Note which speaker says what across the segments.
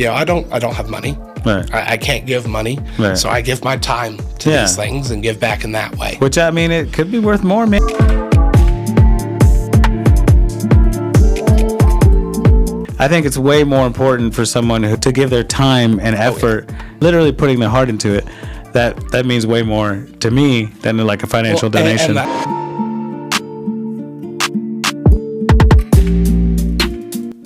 Speaker 1: I don't have money.
Speaker 2: Right.
Speaker 1: I can't give money.
Speaker 2: Right.
Speaker 1: So I give my time to these things and give back in that way.
Speaker 2: Which, I mean, it could be worth more, man. I think it's way more important for someone to give their time and effort, literally putting their heart into it. That means way more to me than like a financial donation.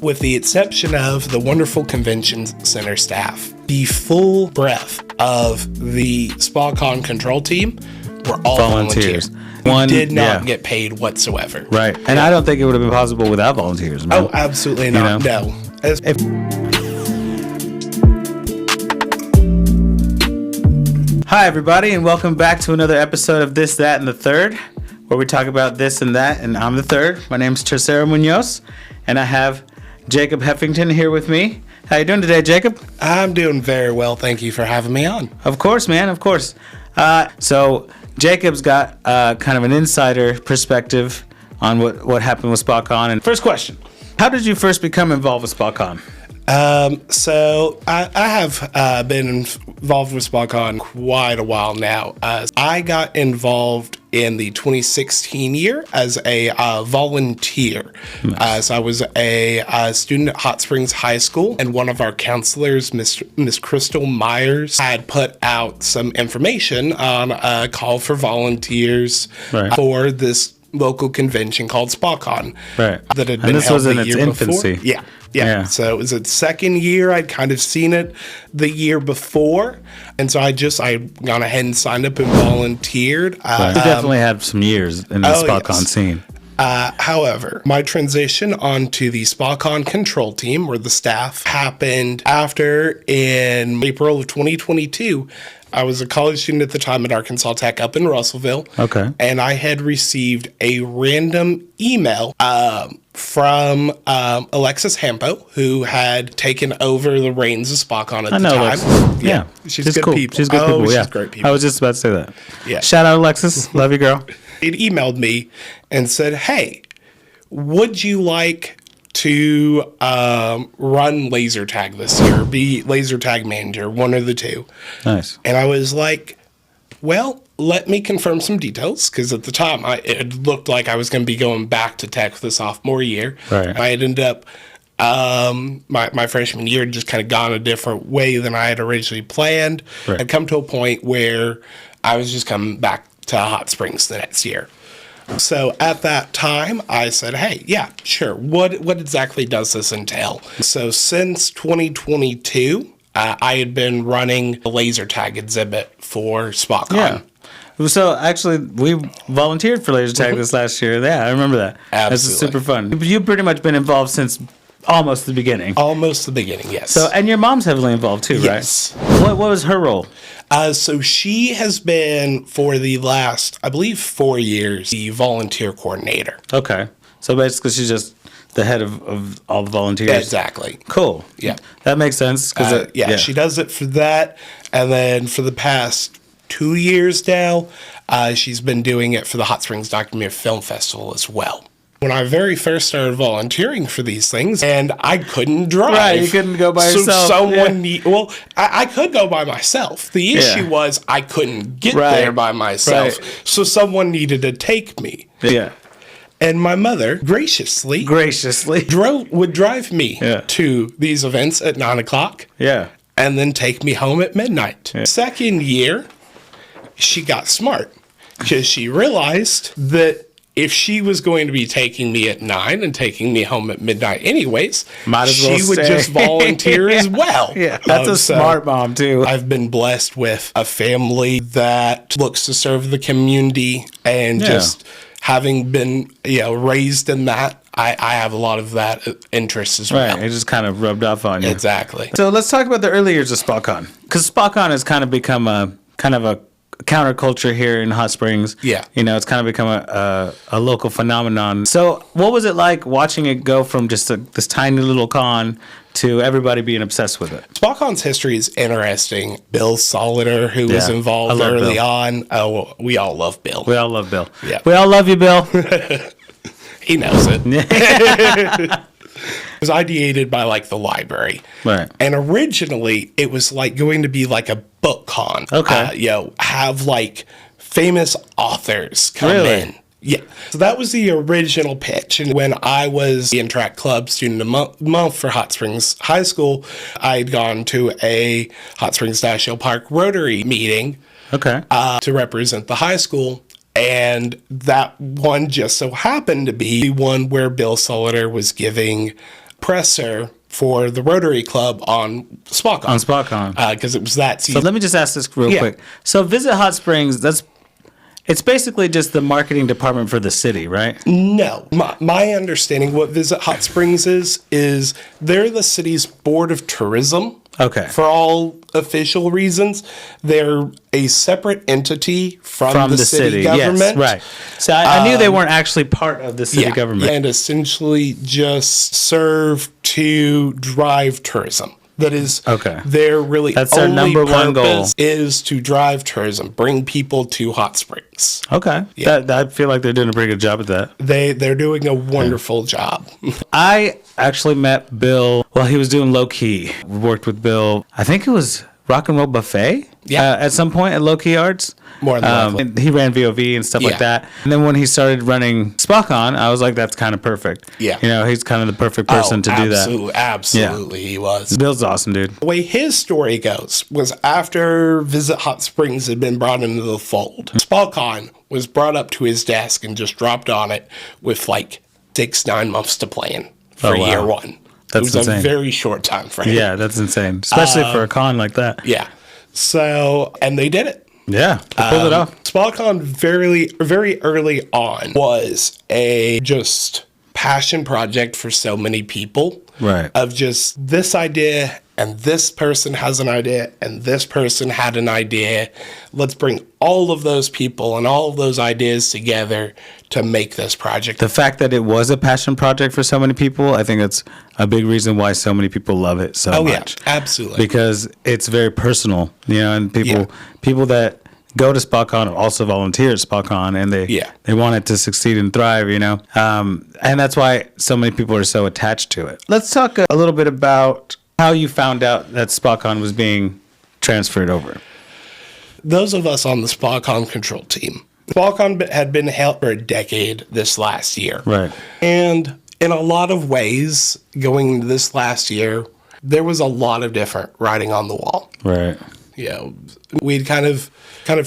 Speaker 1: With the exception of the wonderful convention center staff, the full breadth of the SpaCon control team were all volunteers. We did not get paid whatsoever.
Speaker 2: Right. And I don't think it would have been possible without volunteers, man.
Speaker 1: Oh, absolutely not. No.
Speaker 2: Hi, everybody, and welcome back to another episode of This, That, and the Third, where we talk about this and that, and I'm the third. My name's Tercero Munoz, and I have Jacob Heffington here with me. How you doing today, Jacob?
Speaker 1: I'm doing very well. Thank you for having me on.
Speaker 2: Of course, man. Of course. So Jacob's got kind of an insider perspective on what happened with SpaCon. And first question, how did you first become involved with SpaCon?
Speaker 1: So I have been involved with SpaCon quite a while now. I got involved in the 2016 year as a volunteer.
Speaker 2: Nice.
Speaker 1: So I was a student at Hot Springs High School, and one of our counselors, Miss Crystal Myers, had put out some information on a call for volunteers for this local convention called SpaCon.
Speaker 2: Right.
Speaker 1: That had
Speaker 2: and
Speaker 1: been
Speaker 2: this
Speaker 1: held
Speaker 2: was in
Speaker 1: the
Speaker 2: its
Speaker 1: year
Speaker 2: infancy.
Speaker 1: Before. Yeah. So it was its second year. I'd kind of seen it the year before. And so I gone ahead and signed up and volunteered.
Speaker 2: You definitely had some years in the SpaCon scene.
Speaker 1: However, my transition onto the SpaCon control team, or the staff, happened after, in April of 2022, I was a college student at the time at Arkansas Tech up in Russellville.
Speaker 2: Okay.
Speaker 1: And I had received a random email from Alexis Hampo, who had taken over the reins of SpaCon at the time.
Speaker 2: Alexis. Yeah.
Speaker 1: She's good
Speaker 2: cool.
Speaker 1: people.
Speaker 2: She's good people,
Speaker 1: She's great people.
Speaker 2: I was just about to say that.
Speaker 1: Yeah.
Speaker 2: Shout out, Alexis. Love you, girl.
Speaker 1: It emailed me and said, hey, would you like to run laser tag this year, be laser tag manager, one or the two?
Speaker 2: Nice.
Speaker 1: And I was like, well, let me confirm some details, because at the time it looked like I was going to be going back to Tech for the sophomore year.
Speaker 2: Right.
Speaker 1: I had ended up my freshman year had just kind of gone a different way than I had originally planned.
Speaker 2: Right.
Speaker 1: I'd come to a point where I was just coming back to Hot Springs the next year. So at that time, I said, hey, yeah, sure. What exactly does this entail? So since 2022, I had been running a laser tag exhibit for SpaCon.
Speaker 2: Yeah. So actually, we volunteered for laser tag this last year. Yeah, I remember that.
Speaker 1: Absolutely.
Speaker 2: This is super fun. You've pretty much been involved since almost the beginning.
Speaker 1: Almost the beginning, yes.
Speaker 2: So, and your mom's heavily involved too,
Speaker 1: yes.
Speaker 2: Right? What was her role?
Speaker 1: So she has been, for the last, I believe, 4 years, the volunteer coordinator.
Speaker 2: Okay. So basically, she's just the head of all the volunteers.
Speaker 1: Exactly.
Speaker 2: Cool.
Speaker 1: Yeah.
Speaker 2: That makes sense.
Speaker 1: She does it for that. And then for the past 2 years now, she's been doing it for the Hot Springs Documentary Film Festival as well. When I very first started volunteering for these things, and I couldn't drive.
Speaker 2: Right, you couldn't go by yourself.
Speaker 1: So I could go by myself. The issue was I couldn't get there by myself. Right. So someone needed to take me.
Speaker 2: Yeah.
Speaker 1: And my mother graciously would drive me to these events at 9 o'clock.
Speaker 2: Yeah.
Speaker 1: And then take me home at midnight. Yeah. Second year, she got smart, because she realized that if she was going to be taking me at 9 and taking me home at midnight anyways, she would just volunteer as well.
Speaker 2: Yeah, that's a smart mom too.
Speaker 1: I've been blessed with a family that looks to serve the community, and just having been raised in that, I have a lot of that interest as well.
Speaker 2: Right, it just kind of rubbed off on you.
Speaker 1: Exactly.
Speaker 2: So let's talk about the early years of SpaCon, because SpaCon has kind of become a counterculture here in Hot Springs.
Speaker 1: Yeah.
Speaker 2: It's kind of become a local phenomenon. So what was it like watching it go from just this tiny little con to everybody being obsessed with it?
Speaker 1: SpaCon's history is interesting. Bill Solider, who was involved early on. Oh, we all love Bill.
Speaker 2: We all love Bill.
Speaker 1: Yeah.
Speaker 2: We all love you, Bill.
Speaker 1: He knows it. It was ideated by like the library.
Speaker 2: Right.
Speaker 1: And originally it was like going to be like a book con.
Speaker 2: Okay.
Speaker 1: Have like famous authors come
Speaker 2: Really?
Speaker 1: in. Yeah. So that was the original pitch. And when I was the Interact Club Student of the Month for Hot Springs High School, I'd gone to a Hot Springs National Park Rotary meeting
Speaker 2: Okay.
Speaker 1: to represent the high school. And that one just so happened to be the one where Bill Sullider was giving presser for the Rotary Club on SpaCon.
Speaker 2: On SpaCon.
Speaker 1: Because it was that
Speaker 2: So
Speaker 1: season.
Speaker 2: let me just ask this real quick. So Visit Hot Springs, it's basically just the marketing department for the city, right?
Speaker 1: No. My understanding what Visit Hot Springs is they're the city's Board of Tourism.
Speaker 2: Okay.
Speaker 1: For all official reasons. They're a separate entity from the city government.
Speaker 2: Yes, right. So I knew they weren't actually part of the city government.
Speaker 1: And essentially just serve to drive tourism. That is their really
Speaker 2: That's their
Speaker 1: only
Speaker 2: number one goal.
Speaker 1: purpose is to drive tourism, bring people to Hot Springs.
Speaker 2: Okay.
Speaker 1: Yeah.
Speaker 2: I feel like they're doing a pretty good job at that.
Speaker 1: They're doing a wonderful job.
Speaker 2: I actually met Bill while he was doing Low Key. We worked with Bill, I think it was Rock and Roll Buffet at some point at Low Key Arts.
Speaker 1: More than likely.
Speaker 2: And he ran VOV and stuff like that. And then when he started running SpaCon, I was like, that's kind of perfect.
Speaker 1: Yeah.
Speaker 2: He's kind of the perfect person to do that.
Speaker 1: Absolutely, he was.
Speaker 2: Bill's awesome, dude.
Speaker 1: The way his story goes was after Visit Hot Springs had been brought into the fold, SpaCon was brought up to his desk and just dropped on it with like 6-9 months to plan for year one.
Speaker 2: That's
Speaker 1: it was
Speaker 2: insane.
Speaker 1: a very short time frame.
Speaker 2: Yeah, that's insane, especially for a con like that.
Speaker 1: Yeah. So, and they did it.
Speaker 2: Yeah, they pulled it off.
Speaker 1: SpaCon very early on was a just passion project for so many people.
Speaker 2: Right.
Speaker 1: Of just this idea and this person has an idea and this person had an idea. Let's bring all of those people and all of those ideas together to make this project.
Speaker 2: The fact that it was a passion project for so many people, I think that's a big reason why so many people love it so much.
Speaker 1: Yeah, absolutely.
Speaker 2: Because it's very personal, and people that go to SpaCon also volunteer at SpaCon, and they want it to succeed and thrive, and that's why so many people are so attached to it. Let's talk a little bit about how you found out that SpaCon was being transferred over.
Speaker 1: Those of us on the SpaCon control team, SpaCon had been held for a decade this last year.
Speaker 2: Right.
Speaker 1: And in a lot of ways, going into this last year, there was a lot of different writing on the wall.
Speaker 2: Right.
Speaker 1: We'd kind of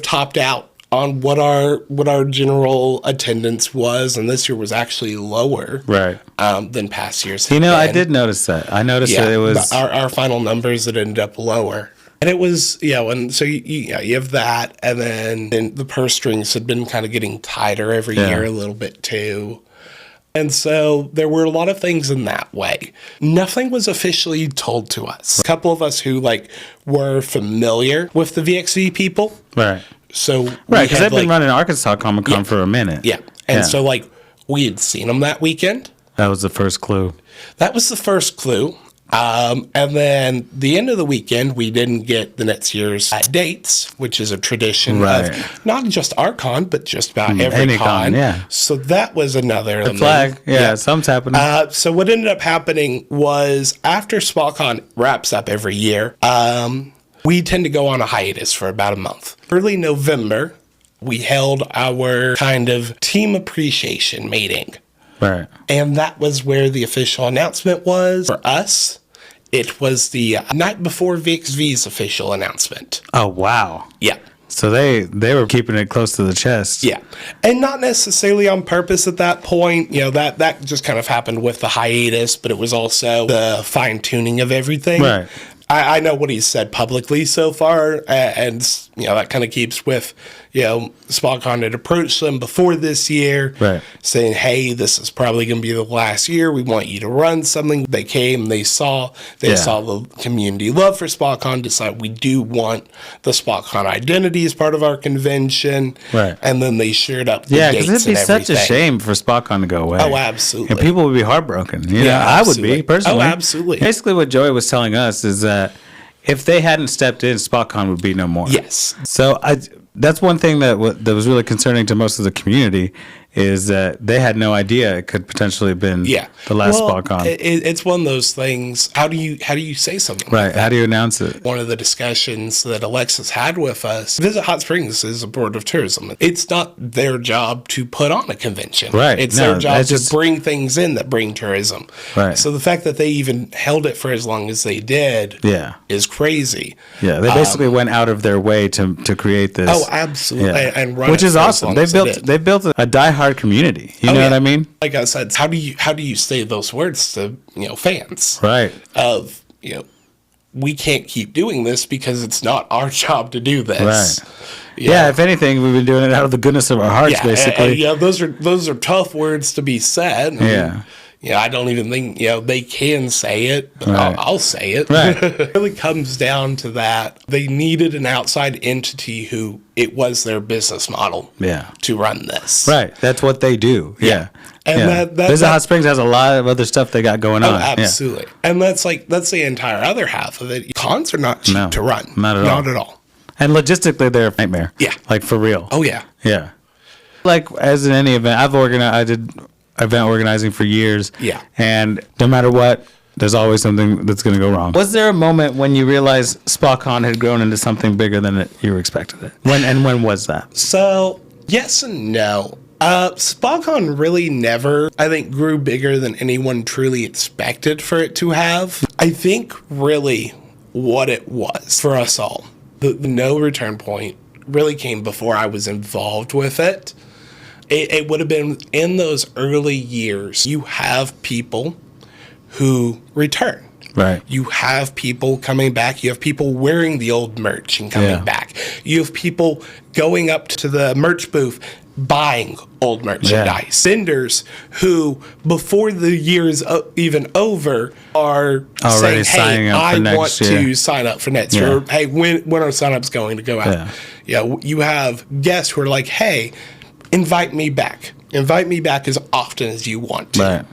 Speaker 1: topped out on what our general attendance was, and this year was actually lower than past years.
Speaker 2: I did notice that. I noticed that it was
Speaker 1: our final numbers that ended up lower. And it was, and so you have that, and then the purse strings had been kind of getting tighter every year a little bit too. And so there were a lot of things in that way. Nothing was officially told to us. A couple of us who were familiar with the VXV people.
Speaker 2: Right.
Speaker 1: So
Speaker 2: because they've been running Arkansas Comic Con for a minute.
Speaker 1: Yeah. And so we had seen them that weekend.
Speaker 2: That was the first clue.
Speaker 1: That was the first clue. And then the end of the weekend, we didn't get the next year's dates, which is a tradition of not just our con, but just about every con.
Speaker 2: Yeah.
Speaker 1: So that was another
Speaker 2: flag. Yeah, something's happening.
Speaker 1: So what ended up happening was after SpaCon wraps up every year, we tend to go on a hiatus for about a month. Early November, we held our kind of team appreciation meeting.
Speaker 2: Right.
Speaker 1: And that was where the official announcement was for us. It was the night before VXV's official announcement.
Speaker 2: Oh, wow.
Speaker 1: Yeah.
Speaker 2: So they were keeping it close to the chest.
Speaker 1: Yeah. And not necessarily on purpose at that point. That just kind of happened with the hiatus, but it was also the fine-tuning of everything.
Speaker 2: Right.
Speaker 1: I know what he's said publicly so far, and that kind of keeps with, SpaCon had approached them before this year, saying, hey, this is probably going to be the last year. We want you to run something. They came, they saw the community love for SpaCon, decided we do want the SpaCon identity as part of our convention, and then they shared up the dates and everything. Yeah, because it'd be
Speaker 2: such a shame for SpaCon to go away.
Speaker 1: Oh, absolutely.
Speaker 2: And people would be heartbroken. I would be, personally.
Speaker 1: Oh, absolutely.
Speaker 2: Basically, what Joey was telling us is that if they hadn't stepped in, SpaCon would be no more.
Speaker 1: Yes.
Speaker 2: So that's one thing that was really concerning to most of the community is that they had no idea it could potentially have been the last SpaCon.
Speaker 1: It's one of those things. How do you say something
Speaker 2: Right.
Speaker 1: like that?
Speaker 2: How do you announce it?
Speaker 1: One of the discussions that Alexis had with us, Visit Hot Springs is a board of tourism. It's not their job to put on a convention.
Speaker 2: Right.
Speaker 1: It's their job to bring things in that bring tourism.
Speaker 2: Right.
Speaker 1: So the fact that they even held it for as long as they did is crazy.
Speaker 2: Yeah. They basically went out of their way to create this.
Speaker 1: Oh, absolutely.
Speaker 2: Yeah.
Speaker 1: And run
Speaker 2: Which is awesome. They built a diehard community. You know what I mean?
Speaker 1: Like I said, how do you say those words to, fans?
Speaker 2: Right.
Speaker 1: Of, we can't keep doing this because it's not our job to do this.
Speaker 2: Right. Yeah, if anything, we've been doing it out of the goodness of our hearts, basically.
Speaker 1: Those are tough words to be said. I don't even think, they can say it, but I'll say it.
Speaker 2: Right.
Speaker 1: It really comes down to that. They needed an outside entity who it was their business model to run this.
Speaker 2: Right. That's what they do. Yeah.
Speaker 1: And
Speaker 2: Visit Hot Springs has a lot of other stuff they got going on.
Speaker 1: Absolutely. Yeah. And that's the entire other half of it. Cons are not cheap to run.
Speaker 2: Not at all. And logistically, they're a nightmare.
Speaker 1: Yeah.
Speaker 2: Like, for real.
Speaker 1: Oh, yeah.
Speaker 2: Yeah. Like, as in any event, I did event organizing for years.
Speaker 1: Yeah.
Speaker 2: And no matter what, there's always something that's going to go wrong. Was there a moment when you realized SpaCon had grown into something bigger than you expected it? When was that?
Speaker 1: So, yes and no. SpaCon really never, I think, grew bigger than anyone truly expected for it to have. I think really what it was for us all, the no return point really came before I was involved with it. It would have been in those early years. You have people who return.
Speaker 2: Right.
Speaker 1: You have people coming back. You have people wearing the old merch and coming back. You have people going up to the merch booth buying old merchandise. Vendors who, before the year's even over, are
Speaker 2: already
Speaker 1: saying, hey, I want
Speaker 2: year.
Speaker 1: to sign up for next year. Or, hey, when are sign-ups going to go out? You have guests who are like, hey, invite me back. Invite me back as often as you want to.
Speaker 2: Right.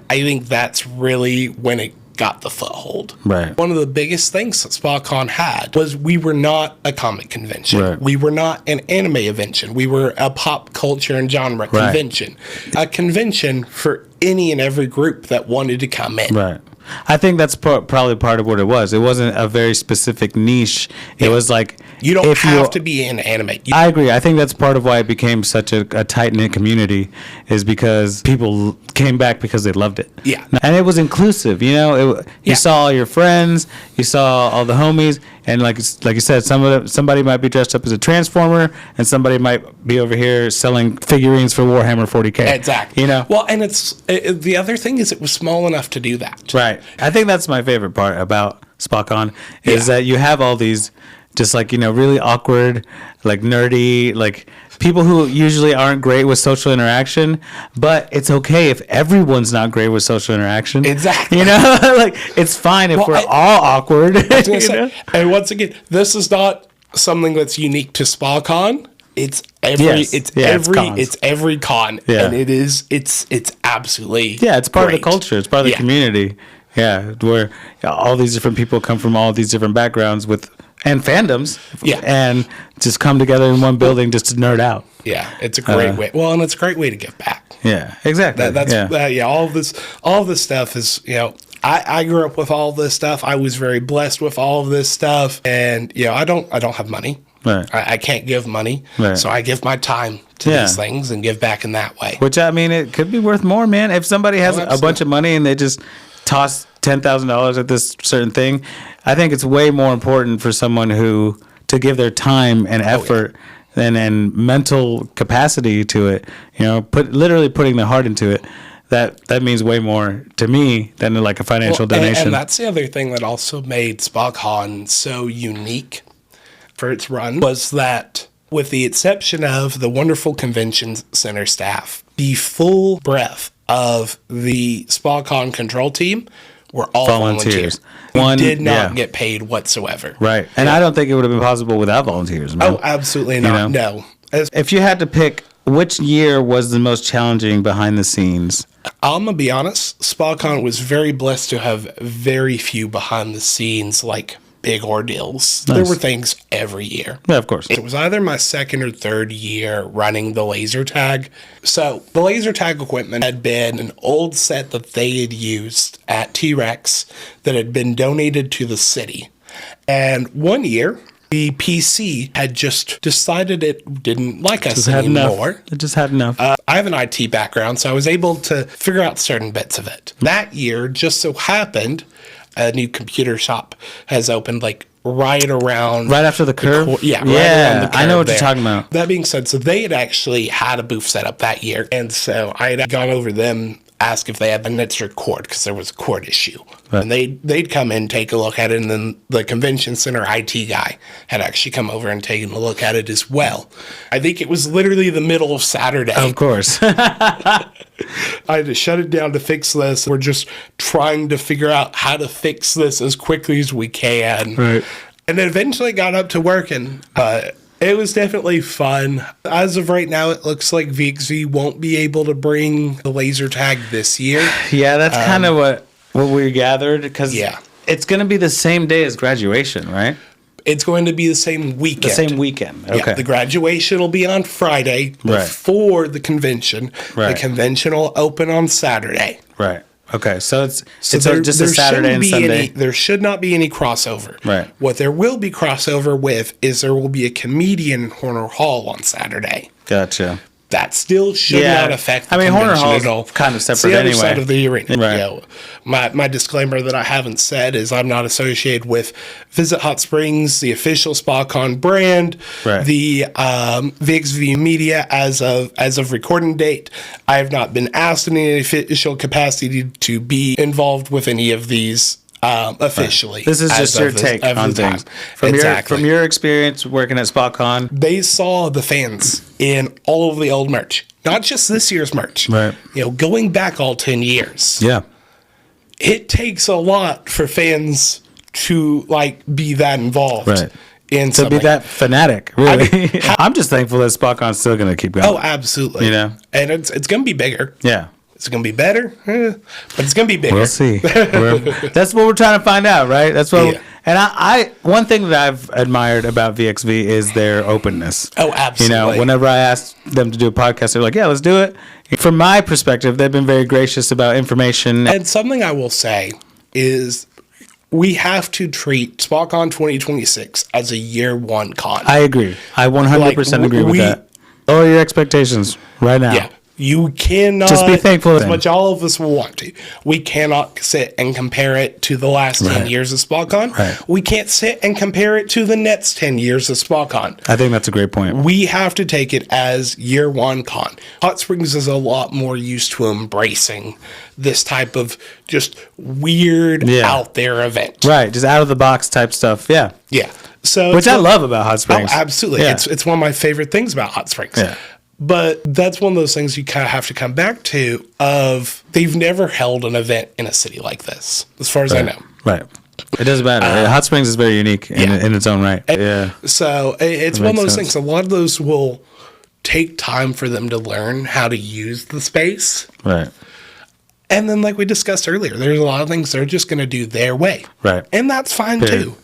Speaker 1: I think that's really when it got the foothold.
Speaker 2: Right.
Speaker 1: One of the biggest things that SpaCon had was we were not a comic convention.
Speaker 2: Right.
Speaker 1: We were not an anime convention. We were a pop culture and genre convention. A convention for any and every group that wanted to come in.
Speaker 2: Right. I think that's probably part of what it was. It wasn't a very specific niche. It was like...
Speaker 1: You don't have to be in anime.
Speaker 2: I agree. I think that's part of why it became such a tight-knit community, is because people came back because they loved it.
Speaker 1: Yeah.
Speaker 2: And it was inclusive, You saw all your friends, you saw all the homies, and like you said, somebody might be dressed up as a Transformer, and somebody might be over here selling figurines for Warhammer 40K.
Speaker 1: Exactly. Well, and the other thing is it was small enough to do that.
Speaker 2: Right. I think that's my favorite part about SpaCon, is that you have all these just really awkward, nerdy, people who usually aren't great with social interaction, but it's okay if everyone's not great with social interaction.
Speaker 1: Exactly.
Speaker 2: It's fine if we're all awkward.
Speaker 1: And once again, this is not something that's unique to SpaCon. It's every con, and it's absolutely
Speaker 2: it's part
Speaker 1: great.
Speaker 2: of the culture. It's part of the community. Yeah, where all these different people come from all these different backgrounds and fandoms, and just come together in one building just to nerd out.
Speaker 1: Yeah, it's a great way. Well, and it's a great way to give back.
Speaker 2: Yeah, exactly.
Speaker 1: All of this stuff is, I grew up with all this stuff. I was very blessed with all of this stuff, and I don't have money.
Speaker 2: Right.
Speaker 1: I can't give money, so I give my time to these things and give back in that way.
Speaker 2: Which, it could be worth more, man. If somebody has a bunch of money and they just toss $10,000 at this certain thing, I think it's way more important for someone to give their time and effort and mental capacity to it. Literally putting their heart into it. That means way more to me than a financial donation.
Speaker 1: And that's the other thing that also made SpaCon so unique for its run, was that, with the exception of the wonderful convention center staff, the full breadth of the SpaCon control team were all volunteers. We did not get paid whatsoever.
Speaker 2: Right. And I don't think it would have been possible without volunteers, man.
Speaker 1: Oh, absolutely not. No.
Speaker 2: If you had to pick, which year was the most challenging behind the scenes?
Speaker 1: I'm going to be honest. SpaCon was very blessed to have very few behind the scenes, big ordeals.
Speaker 2: Nice.
Speaker 1: There were things every year.
Speaker 2: Yeah, of course.
Speaker 1: It was either my second or third year running the laser tag. So the laser tag equipment had been an old set that they had used at T-Rex that had been donated to the city. And one year, the PC had just decided it didn't like us anymore.
Speaker 2: It just had enough.
Speaker 1: I have an IT background, so I was able to figure out certain bits of it. That year, just so happened, a new computer shop has opened like right
Speaker 2: after the curve?
Speaker 1: Right around the curve.
Speaker 2: I know what
Speaker 1: there.
Speaker 2: you're talking about.
Speaker 1: That being said, so they had actually had a booth set up that year. And so I had gone over them, asked if they had an extra cord because there was a cord issue. Right. And they'd come in, take a look at it, and then the convention center IT guy had actually come over and taken a look at it as well. I think it was literally the middle of Saturday.
Speaker 2: Of course.
Speaker 1: I had to shut it down to fix this. We're just trying to figure out how to fix this as quickly as we can.
Speaker 2: Right.
Speaker 1: And then eventually got up to working. It was definitely fun. As of right now, it looks like VXV won't be able to bring the laser tag this year.
Speaker 2: Yeah, that's kind of what we gathered, because it's going to be the same day as graduation, right?
Speaker 1: It's going to be the same weekend.
Speaker 2: The same weekend. Okay.
Speaker 1: Yeah, the graduation will be on Friday before the convention.
Speaker 2: Right.
Speaker 1: The convention will open on Saturday.
Speaker 2: Right. Okay. So it's just
Speaker 1: there
Speaker 2: a Saturday and Sunday.
Speaker 1: There should not be any crossover.
Speaker 2: Right.
Speaker 1: What there will be crossover with is there will be a comedian in Horner Hall on Saturday.
Speaker 2: Gotcha.
Speaker 1: That still should not affect the
Speaker 2: Horner
Speaker 1: convention
Speaker 2: Hall
Speaker 1: at all.
Speaker 2: is kind of separate
Speaker 1: it's the other
Speaker 2: anyway.
Speaker 1: side of the arena.
Speaker 2: Right.
Speaker 1: You know, my disclaimer that I haven't said is I'm not associated with Visit Hot Springs, the official SpaCon brand, the VXV Media as of recording date. I have not been asked in any official capacity to be involved with any of these officially.
Speaker 2: This is just your take on things. From your experience working at SpaCon.
Speaker 1: They saw the fans in all of the old merch, not just this year's merch.
Speaker 2: Right.
Speaker 1: You know, going back all 10 years.
Speaker 2: Yeah.
Speaker 1: It takes a lot for fans to be that involved.
Speaker 2: Right.
Speaker 1: To
Speaker 2: be that fanatic, really. I'm just thankful that SpaCon's still going to keep going.
Speaker 1: Oh, absolutely.
Speaker 2: You know?
Speaker 1: And it's going to be bigger.
Speaker 2: Yeah.
Speaker 1: It's going to be better, but it's going to be bigger.
Speaker 2: We'll see. That's what we're trying to find out, right? That's what. And I one thing that I've admired about VXV is their openness.
Speaker 1: Oh, absolutely.
Speaker 2: You know, whenever I ask them to do a podcast, they're like, "Yeah, let's do it." From my perspective, they've been very gracious about information.
Speaker 1: And something I will say is we have to treat SpaCon 2026 as a year one con.
Speaker 2: I agree. I 100% agree with that. Lower your expectations right now.
Speaker 1: Yeah. You cannot,
Speaker 2: just be thankful
Speaker 1: as much all of us will want to. We cannot sit and compare it to the last 10 years of SpaCon.
Speaker 2: Right.
Speaker 1: We can't sit and compare it to the next 10 years of SpaCon.
Speaker 2: I think that's a great point.
Speaker 1: We have to take it as year one con. Hot Springs is a lot more used to embracing this type of just weird out there event.
Speaker 2: Right. Just out of the box type stuff. Yeah.
Speaker 1: Yeah. So
Speaker 2: which I love about Hot Springs.
Speaker 1: Oh, absolutely.
Speaker 2: Yeah.
Speaker 1: It's one of my favorite things about Hot Springs.
Speaker 2: Yeah.
Speaker 1: But that's one of those things you kind of have to come back to of they've never held an event in a city like this, as far as I know.
Speaker 2: Right. It doesn't matter. Hot Springs is very unique in its own right. Yeah.
Speaker 1: So it's one of those things. A lot of those will take time for them to learn how to use the space.
Speaker 2: Right.
Speaker 1: And then, like we discussed earlier, there's a lot of things they're just going to do their way.
Speaker 2: Right.
Speaker 1: And that's fine too.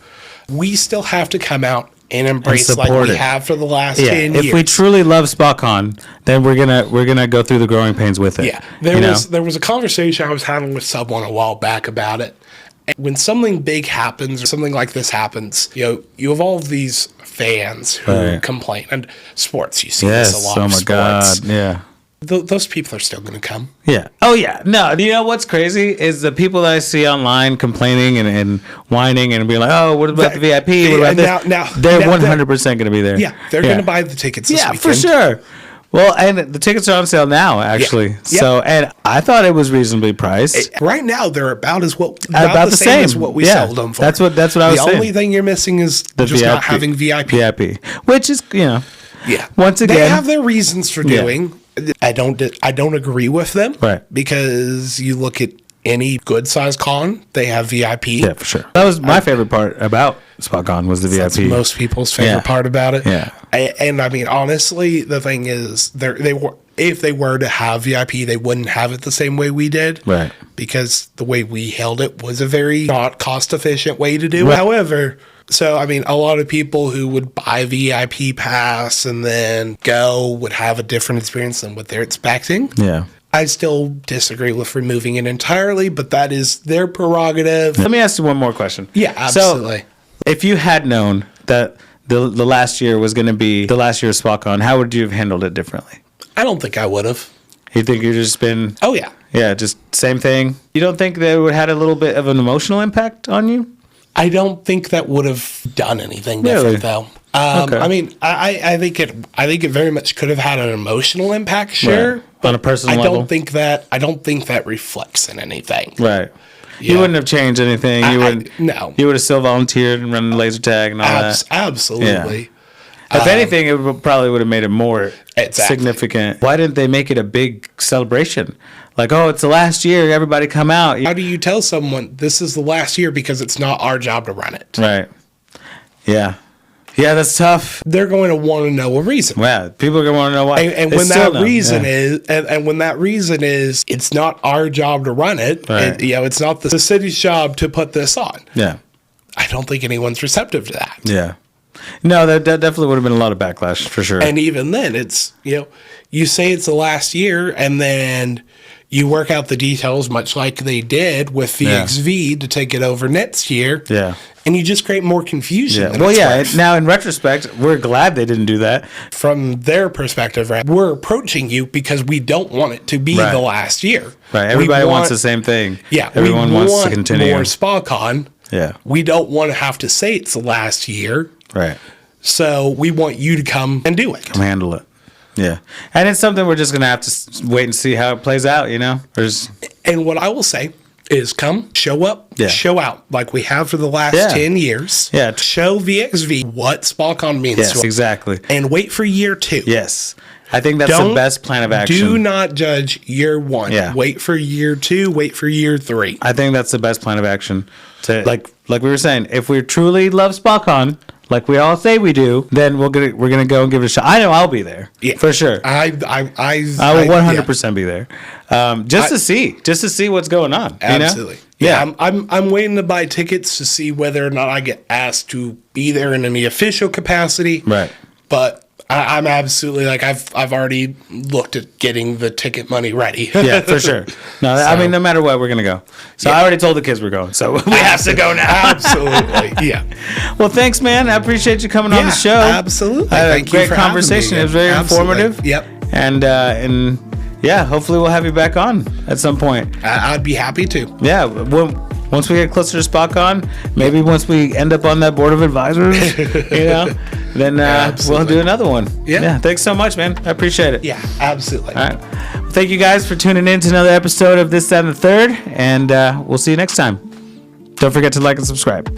Speaker 1: We still have to come out and embrace like we have for the last 10 years.
Speaker 2: If we truly love SpaCon, then we're gonna go through the growing pains with it.
Speaker 1: Yeah. There was a conversation I was having with someone a while back about it. And when something big happens or something like this happens, you have all of these fans who complain. And sports, you see this a lot of sports.
Speaker 2: God. Yeah.
Speaker 1: Those people are still going to come.
Speaker 2: Yeah. Oh, yeah. No, you know what's crazy is the people that I see online complaining and whining and being like, oh, what about the VIP? What about this? They're 100% going to be there.
Speaker 1: Yeah. They're going to buy the tickets this weekend.
Speaker 2: Yeah, for sure. Well, and the tickets are on sale now, actually. Yeah. So, and I thought it was reasonably priced.
Speaker 1: Right now, they're about the same as what we sold them for.
Speaker 2: That's what I was saying.
Speaker 1: The only thing you're missing is just not having VIP.
Speaker 2: VIP, which is,
Speaker 1: Yeah.
Speaker 2: Once again,
Speaker 1: they have their reasons for doing. I don't agree with them.
Speaker 2: Right.
Speaker 1: Because you look at any good sized con, they have VIP.
Speaker 2: Yeah, for sure. That was my favorite part about SpaCon was the VIP.
Speaker 1: That's most people's favorite part about it.
Speaker 2: Yeah.
Speaker 1: And I mean, honestly, the thing is, if they were to have VIP, they wouldn't have it the same way we did.
Speaker 2: Right.
Speaker 1: because the way we held it was a very not cost efficient way to do it. However, so I mean, a lot of people who would buy VIP pass and then go would have a different experience than what they're expecting.
Speaker 2: Yeah.
Speaker 1: I still disagree with removing it entirely, but that is their prerogative.
Speaker 2: Let me ask you one more question.
Speaker 1: Yeah, absolutely.
Speaker 2: So, if you had known that the last year was going to be the last year of SpaCon, how would you have handled it differently?
Speaker 1: I don't think I would have.
Speaker 2: You think you'd just been...
Speaker 1: Oh, yeah.
Speaker 2: Yeah, just same thing? You don't think that it would have had a little bit of an emotional impact on you?
Speaker 1: I don't think that would have done anything different, though.
Speaker 2: Okay.
Speaker 1: I mean, I think it very much could have had an emotional impact, sure.
Speaker 2: Right. On a personal level?
Speaker 1: I don't think that reflects in anything.
Speaker 2: Right.
Speaker 1: Yeah.
Speaker 2: You wouldn't have changed anything.
Speaker 1: No.
Speaker 2: You would have still volunteered and run the laser tag and all that.
Speaker 1: Absolutely.
Speaker 2: Yeah. If anything, it probably would have made it more significant. Why didn't they make it a big celebration? Like, oh, it's the last year. Everybody come out.
Speaker 1: How do you tell someone this is the last year because it's not our job to run it?
Speaker 2: Right. Yeah. Yeah, that's tough.
Speaker 1: They're going to want to know a reason.
Speaker 2: Yeah, people are going to want to know why.
Speaker 1: And when that reason is, and when that reason is, it's not our job to run it.
Speaker 2: Right.
Speaker 1: It's not the city's job to put this on.
Speaker 2: Yeah.
Speaker 1: I don't think anyone's receptive to that.
Speaker 2: Yeah. No, that definitely would have been a lot of backlash for sure.
Speaker 1: And even then, it's, you say it's the last year and then you work out the details much like they did with VXV to take it over next year.
Speaker 2: Yeah.
Speaker 1: And you just create more confusion.
Speaker 2: Yeah. Well, yeah. Now, in retrospect, we're glad they didn't do that.
Speaker 1: From their perspective, right? We're approaching you because we don't want it to be the last year.
Speaker 2: Right. Everybody wants the same thing.
Speaker 1: Yeah.
Speaker 2: Everyone wants to continue.
Speaker 1: More SpaCon.
Speaker 2: Yeah.
Speaker 1: We don't want to have to say it's the last year.
Speaker 2: Right.
Speaker 1: So we want you to come and do it.
Speaker 2: Come handle it. Yeah. And it's something we're just going to have to wait and see how it plays out,
Speaker 1: And what I will say is come, show up, show out, like we have for the last 10 years.
Speaker 2: Yeah.
Speaker 1: Show VXV what SpaCon means to us.
Speaker 2: Exactly.
Speaker 1: And wait for year 2.
Speaker 2: Yes. I think that's the best plan of action.
Speaker 1: Do not judge year 1.
Speaker 2: Yeah.
Speaker 1: Wait for year 2. Wait for year 3.
Speaker 2: I think that's the best plan of action. To like we were saying, if we truly love SpaCon, like we all say we do, then we're gonna go and give it a shot. I know I'll be there, for sure.
Speaker 1: I
Speaker 2: will 100% be there, just to see what's going on.
Speaker 1: Absolutely.
Speaker 2: Yeah.
Speaker 1: I'm waiting to buy tickets to see whether or not I get asked to be there in any official capacity.
Speaker 2: Right.
Speaker 1: But I'm absolutely I've already looked at getting the ticket money ready.
Speaker 2: Yeah, for sure. No, I mean, no matter what, we're gonna go. So I already told the kids we're going, so we have to go now.
Speaker 1: Absolutely. Yeah.
Speaker 2: Well, thanks, man. I appreciate you coming on the show.
Speaker 1: Absolutely.
Speaker 2: I had a great conversation. It was very informative.
Speaker 1: Yep.
Speaker 2: And yeah, hopefully we'll have you back on at some point.
Speaker 1: I'd be happy to.
Speaker 2: Yeah. Once we get closer to SpaCon, maybe once we end up on that board of advisors, then we'll do another one. Yeah. Thanks so much, man. I appreciate it.
Speaker 1: Yeah, absolutely.
Speaker 2: All right. Well, thank you guys for tuning in to another episode of This, That, and the Third, and we'll see you next time. Don't forget to like and subscribe.